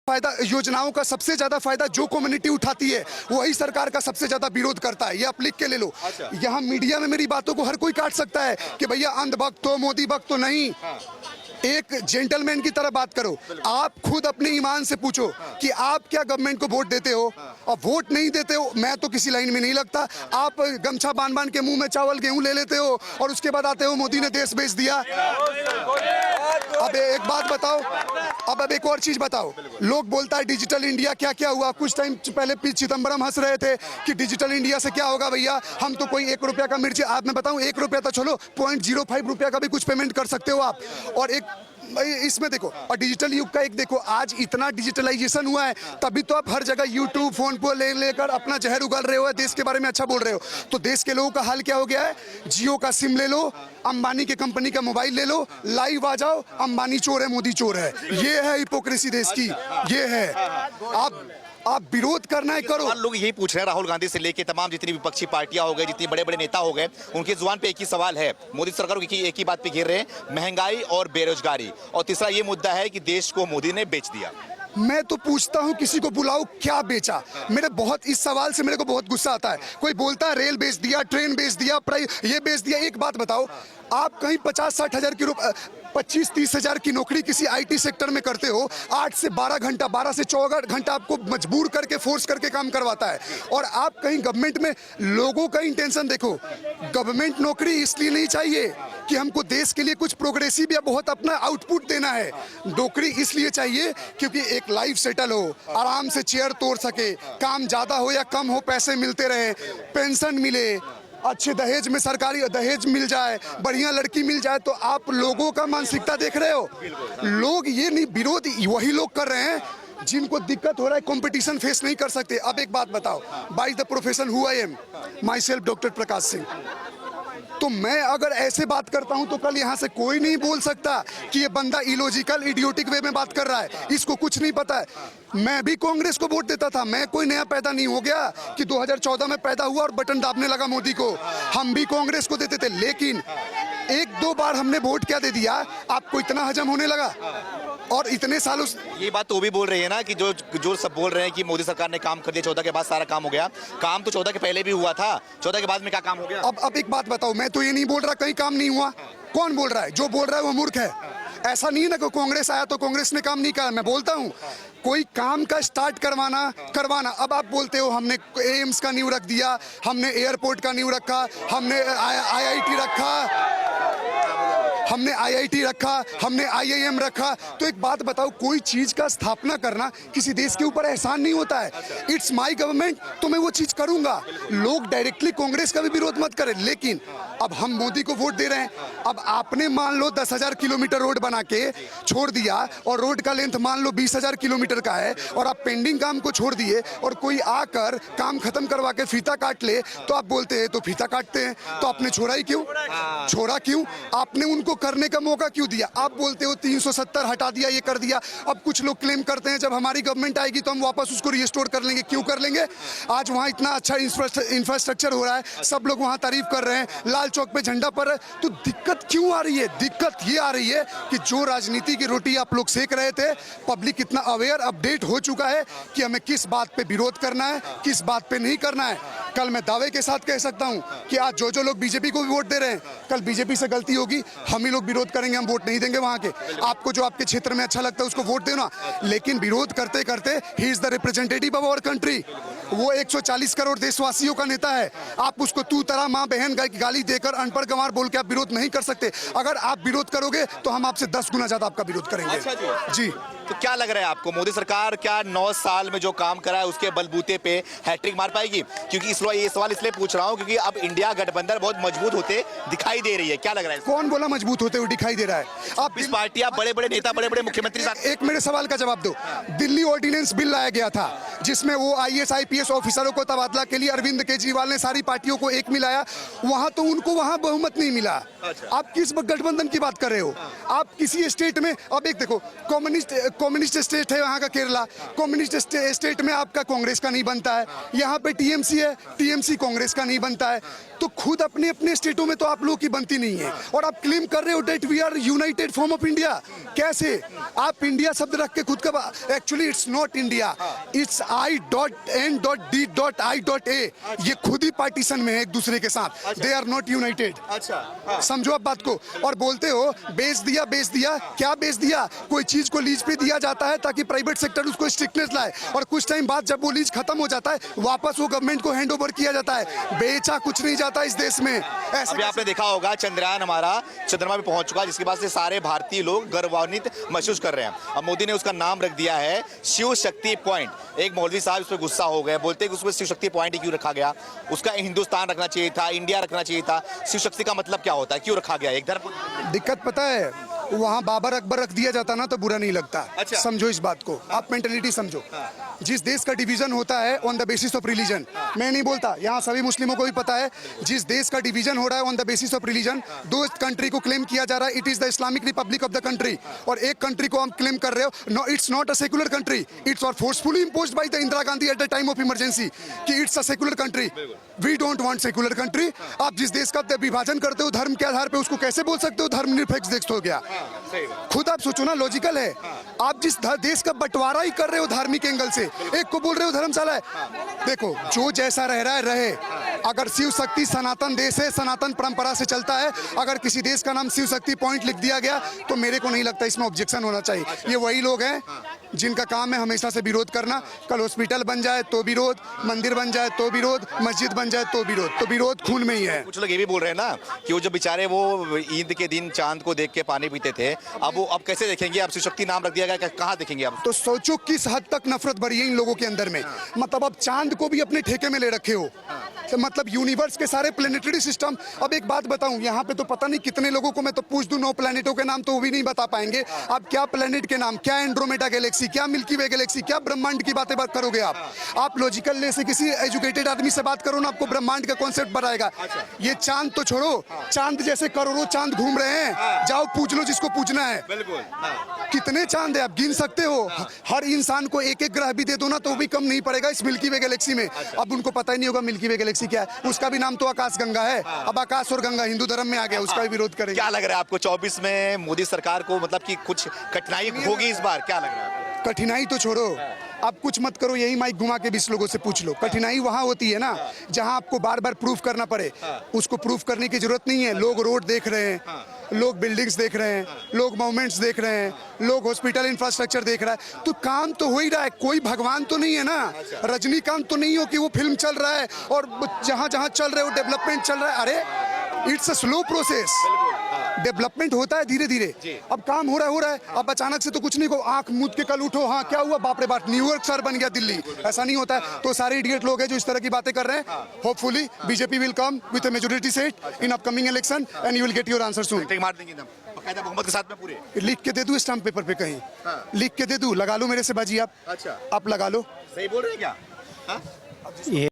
फायदा, योजनाओं का सबसे ज्यादा फायदा जो कम्युनिटी उठाती है वही सरकार का सबसे ज्यादा विरोध करता है। ये आप लिख के ले लो। यहाँ मीडिया में मेरी बातों को हर कोई काट सकता है कि भैया अंधभक्त हो, मोदी भक्त तो नहीं। एक जेंटलमैन की तरह बात करो। आप खुद अपने ईमान से पूछो कि आप क्या गवर्नमेंट को वोट देते हो, और वोट नहीं देते हो मैं तो किसी लाइन में नहीं लगता। आप गमछा बांध बांध के मुंह में चावल गेहूं ले लेते हो और उसके बाद आते हो मोदी ने देश बेच दिया। अब एक बात बताओ, अब एक और चीज बताओ। लोग बोलता है डिजिटल इंडिया, क्या क्या हुआ? कुछ टाइम पहले पी चिदम्बरम हंस रहे थे कि डिजिटल इंडिया से क्या होगा भैया, हम तो कोई 1 रुपया का मिर्ची, आप मैं बताऊं 1 रुपया तो चलो 0.05 रुपया का भी कुछ पेमेंट कर सकते हो आप। और एक इसमें देखो, और डिजिटल युग का एक देखो, आज इतना डिजिटलाइजेशन हुआ है तभी तो आप हर जगह यूट्यूब फोन को लेकर अपना जहर उगल रहे हो, देश के बारे में अच्छा बोल रहे हो। तो देश के लोगों का हाल क्या हो गया है? जियो का सिम ले लो, अंबानी के कंपनी का मोबाइल ले लो, लाइव आ जाओ, अंबानी चोर है, मोदी चोर है। ये है हिपोक्रेसी देश की, ये है। आप विरोध करना है करो। लोग यही पूछ रहे हैं, राहुल गांधी से लेके तमाम जितनी विपक्षी पार्टियां हो गए, जितने बड़े बड़े नेता हो गए, उनके जुबान पे एक ही सवाल है, मोदी सरकार को एक ही बात पे घेर रहे हैं, महंगाई और बेरोजगारी, और तीसरा ये मुद्दा है कि देश को मोदी ने बेच दिया। मैं तो पूछता हूँ किसी को बुलाओ, क्या बेचा? मेरे बहुत इस सवाल से मेरे को बहुत गुस्सा आता है। कोई बोलता है रेल बेच दिया, ट्रेन बेच दिया, ये बेच दिया। एक बात बताओ, आप कहीं 50-60 हजार की 25-30 हजार की नौकरी किसी आईटी सेक्टर में करते हो, 8 से 12 घंटा, 12 से 14 घंटा आपको मजबूर करके फोर्स करके काम करवाता है। और आप कहीं गवर्नमेंट में, लोगों का इंटेंशन देखो, गवर्नमेंट नौकरी इसलिए नहीं चाहिए कि हमको देश के लिए कुछ प्रोग्रेसिव या बहुत अपना आउटपुट देना है। नौकरी इसलिए चाहिए क्योंकि एक लाइफ सेटल हो, आराम से चेयर तोड़ सके, काम ज्यादा हो या कम हो पैसे मिलते रहे, पेंशन मिले, अच्छे दहेज में सरकारी दहेज मिल जाए, बढ़िया लड़की मिल जाए। तो आप लोगों का मानसिकता देख रहे हो। लोग ये नहीं, विरोध वही लोग कर रहे हैं जिनको दिक्कत हो रहा है, कंपटीशन फेस नहीं कर सकते। अब एक बात बताओ, by the profession who I am, myself doctor Prakash Singh. तो मैं अगर ऐसे बात करता हूं तो कल यहां से कोई नहीं बोल सकता कि ये बंदा इलॉजिकल इडियोटिक वे में बात कर रहा है, इसको कुछ नहीं पता है। मैं भी कांग्रेस को वोट देता था, मैं कोई नया पैदा नहीं हो गया कि 2014 में पैदा हुआ और बटन दाबने लगा मोदी को। हम भी कांग्रेस को देते थे, लेकिन 1-2 बार हमने वोट क्या दे दिया, आपको इतना हजम होने लगा। और इतने सालों ये बात तो भी बोल रही है ना कि जो सब बोल रहे हैं कि मोदी सरकार ने काम कर दिया, 14 के बाद सारा काम हो गया। काम तो 14 के पहले भी हुआ था, 14 के बाद में क्या काम हो गया? अब एक बात बताओ, मैं तो ये नहीं बोल रहा कहीं काम नहीं हुआ। कौन बोल रहा है? जो बोल रहा है वो मूर्ख है। ऐसा नहीं है ना कि कांग्रेस आया तो कांग्रेस ने काम नहीं करा। मैं बोलता हूँ कोई काम का स्टार्ट करवाना। अब आप बोलते हो हमने एम्स का नींव रख दिया, हमने एयरपोर्ट का नींव रखा, हमने आईआईटी रखा, हमने आईआईटी रखा, हमने आईआईएम रखा। तो एक बात बताओ, कोई चीज का स्थापना करना किसी देश के ऊपर एहसान नहीं होता है। इट्स माय गवर्नमेंट, तो मैं वो चीज करूंगा। लोग डायरेक्टली कांग्रेस का भी विरोध मत करें, लेकिन अब हम मोदी को वोट दे रहे हैं। अब आपने मान लो 10,000 किलोमीटर रोड बना के छोड़ दिया और रोड का लेंथ मान लो 20,000 किलोमीटर का है, और आप पेंडिंग काम को छोड़ दिए और कोई आकर काम खत्म करवा के फीता काट ले, तो आप बोलते हैं तो फीता काटते हैं। तो आपने छोड़ा ही क्यों? छोड़ा क्यों? आपने उनको करने का मौका क्यों दिया? आप बोलते हो 370 हटा दिया, ये कर दिया। अब कुछ लोग क्लेम करते हैं जब हमारी गवर्नमेंट आएगी तो हम वापस उसको रिस्टोर कर लेंगे। क्यों कर लेंगे? आज वहाँ इतना अच्छा इंफ्रास्ट्रक्चर हो रहा है, सब लोग वहाँ तारीफ कर रहे हैं, लाल चौक पे झंडा पर है। तो दिक्कत क्यों आ रही है? दिक्कत ये आ रही है कि जो राजनीति की रोटी आप लोग सेक रहे थे, पब्लिक इतना अवेयर अपडेट हो चुका है कि हमें किस बात पे विरोध करना है, किस बात पे नहीं करना है। कल मैं दावे के साथ कह सकता हूं कि आज जो लोग बीजेपी को भी वोट दे रहे हैं, कल बीजेपी से गलती होगी, हम ही लोग विरोध करेंगे, हम वोट नहीं देंगे वहां के। आपको जो आपके क्षेत्र में अच्छा लगता है उसको वोट देना, लेकिन विरोध करते करते ही is the representative of our country. वो 140 करोड़ देशवासियों का नेता है। आप उसको तू तरा माँ बहन गाली देकर अनपढ़ गंवार बोल के आप विरोध नहीं कर सकते। अगर आप विरोध करोगे तो हम आपसे 10 गुना ज्यादा आपका विरोध करेंगे। अच्छा जी। तो क्या लग रहा है आपको, मोदी सरकार क्या 9 साल में जो काम करा है उसके बलबूते पे हैट्रिक मार पाएगी? क्योंकि ये सवाल इसलिए पूछ रहा हूं क्योंकि अब इंडिया गठबंधन बहुत मजबूत होते दिखाई दे रही है। क्या लग रहा है? कौन बोला मजबूत होते हुए दिखाई दे रहा है? आप इस पार्टियां, बड़े बड़े नेता, बड़े बड़े मुख्यमंत्री, एक मेरे सवाल का जवाब दो। दिल्ली ऑर्डिनेंस बिल लाया गया था जिसमें वो IAS IPS ऑफिसरों को तबादला के लिए अरविंद केजरीवाल ने सारी पार्टियों को एक मिलाया, वहां तो उनको वहां बहुमत नहीं मिला। आप किस गठबंधन की बात कर रहे हो? आप किसी स्टेट में, अब एक देखो, कम्युनिस्ट स्टेट है वहां का केरला, कम्युनिस्ट स्टेट में आपका कांग्रेस का नहीं बनता है, यहाँ पे TMC है, TMC कांग्रेस का नहीं बनता है, तो खुद अपने अपने स्टेटों में तो आप लोगों की बनती नहीं है, और आप क्लेम कर रहे हो that we are United form of India. कैसे आप इंडिया शब्द रख के खुद का, actually it's not India, it's I.N.D.I.A, ये खुद ही पार्टीशन में है एक दूसरे के साथ, दे आर नॉट यूनाइटेड। समझो आप बात को। और बोलते हो बेच दिया, बेच दिया, क्या बेच दिया? कोई चीज को लीज पे दिया जाता है ताकि प्राइवेट सेक्टर उसको स्ट्रिक्टनेस लाए, और कुछ टाइम बाद जब वो लीज खत्म हो जाता है वापस वो गवर्नमेंट को हैंड ओवर किया जाता है। बेचा कुछ नहीं जाता इस देश में। अभी आपने देखा होगा चंद्रयान हमारा चंद्रमा पे पहुंच चुका है, जिसके बाद से सारे भारतीय लोग गर्वान्वित महसूस कर रहे हैं। अब मोदी ने उसका नाम रख दिया है शिव शक्ति पॉइंट। एक मौलवी साहब इस पर गुस्सा हो गए, बोलते हैं कि उसमें शिव शक्ति पॉइंट ही क्यों रखा गया? उसका हिंदुस्तान रखना चाहिए था, इंडिया रखना चाहिए था। शिव शक्ति का मतलब क्या होता है, क्यों रखा गया? एक धर्म दिक्कत पता है, वहाँ बाबर अकबर रख दिया जाता ना तो बुरा नहीं लगता। अच्छा। समझो इस बात को, आप मेंटेलिटी समझो। जिस देश का डिवीजन होता है on the basis of religion, मैं नहीं बोलता, यहाँ सभी मुस्लिमों को भी पता है, जिस देश का डिवीजन हो रहा है on the basis of religion, दो कंट्री को क्लेम किया जा रहा है, it is the Islamic republic of the country, और एक कंट्री को हम क्लेम कर रहे हो, no it's not a secular country, it's और forcefully imposed by the Indira Gandhi at the time of emergency कि it's a secular country. We don't want secular country. आप जिस देश का विभाजन करते हो धर्म के आधार पे, उसको कैसे बोल सकते हो धर्मनिरपेक्ष देश हो गया? खुद आप सोचो ना, लॉजिकल है। आप जिस देश का बंटवारा ही कर रहे हो धार्मिक एंगल से, एक को बोल रहे हो धर्मशाला है। देखो, जो जैसा रह रहा है रहे। अगर शिव शक्ति सनातन देश है, सनातन परंपरा से चलता है, अगर किसी देश का नाम शिव शक्ति पॉइंट लिख दिया गया तो मेरे को नहीं लगता इसमें ऑब्जेक्शन होना चाहिए। ये वही लोग हैं जिनका काम है हमेशा से विरोध करना। कल हॉस्पिटल बन जाए तो विरोध, मंदिर बन जाए तो विरोध, मस्जिद बन जाए तो विरोध, तो विरोध खून में ही है। कुछ लोग ये भी बोल रहे हैं ना कि वो जो बेचारे वो ईद के दिन चांद को देख के पानी पीते थे, अब वो अब कैसे देखेंगे? अब शिव शक्ति नाम रख दिया गया, कहाँ देखेंगे अब? तो सोचो किस हद तक नफरत भरी है इन लोगों के अंदर में। मतलब अब चांद को भी अपने ठेके में ले रखे हो, तो मतलब यूनिवर्स के सारे प्लेनेटरी सिस्टम। अब एक बात बताऊं, यहाँ पे तो पता नहीं कितने लोगों को मैं तो पूछ दूं 9 प्लेनेटों के नाम तो वो भी नहीं बता पाएंगे। अब क्या प्लेनेट के नाम, क्या एंड्रोमेडा गैलेक्सी, क्या मिल्की वे गैलेक्सी, क्या ब्रह्मांड की बात करोगे आप लॉजिकल ले से किसी एजुकेटेड आदमी से बात करो ना, आपको ब्रह्मांड का कॉन्सेप्ट बताएगा। ये चांद तो छोड़ो, चांद जैसे करोड़ों चांद घूम रहे हैं, जाओ पूछ लो जिसको पूछना है। बिल्कुल। कितने चांद है आप गिन सकते हो? हर इंसान को एक एक ग्रह भी दे दो ना तो भी कम नहीं पड़ेगा इस मिल्की वे गैलेक्सी में। अब उनको पता ही नहीं होगा मिल्की वे गैलेक्सी क्या है, उसका भी नाम तो आकाश गंगा है। अब आकाश और गंगा हिंदू धर्म में आ गया, उसका भी विरोध करेंगे। क्या लग रहा है आपको 24 में मोदी सरकार को, मतलब कि कुछ कठिनाई होगी इस बार? क्या लग रहा है? कठिनाई तो छोड़ो, आप कुछ मत करो, यही माइक घुमा के 20 लोगों से पूछ लो। कठिनाई वहां होती है ना जहां आपको बार बार प्रूफ करना पड़े। उसको प्रूफ करने की जरूरत नहीं है। लोग रोड देख रहे हैं, लोग बिल्डिंग्स देख रहे हैं, लोग मोन्यूमेंट्स देख रहे हैं, लोग हॉस्पिटल इंफ्रास्ट्रक्चर देख रहा है, तो काम तो हो ही रहा है। कोई भगवान तो नहीं है ना, रजनीकांत तो नहीं हो कि वो फिल्म चल रहा है और जहां जहां चल रहे हो डेवलपमेंट चल रहा है। अरे it's a slow process, development होता है धीरे धीरे। अब काम हो रहा है, अब अचानक से तो कुछ नहीं को आंख मूंद के कल उठो, हाँ क्या हुआ, बाप रे बाप न्यूयॉर्क शहर बन गया दिल्ली, ऐसा नहीं होता है। तो सारे इडियट लोग हैं जो इस तरह की बातें कर रहे हैं। Hopefully BJP will come with a majority seat in upcoming election and you will get your answer soon. मार देंगे एकदम बकायदा बहुमत के साथ में पूरे। लिख के दे दूं स्टाम्प पेपर पे कहीं, लिख के दे दूं, लगा लो मेरे से बाजी आप। अच्छा, आप लगा लो। सही बोल रहे हैं क्या?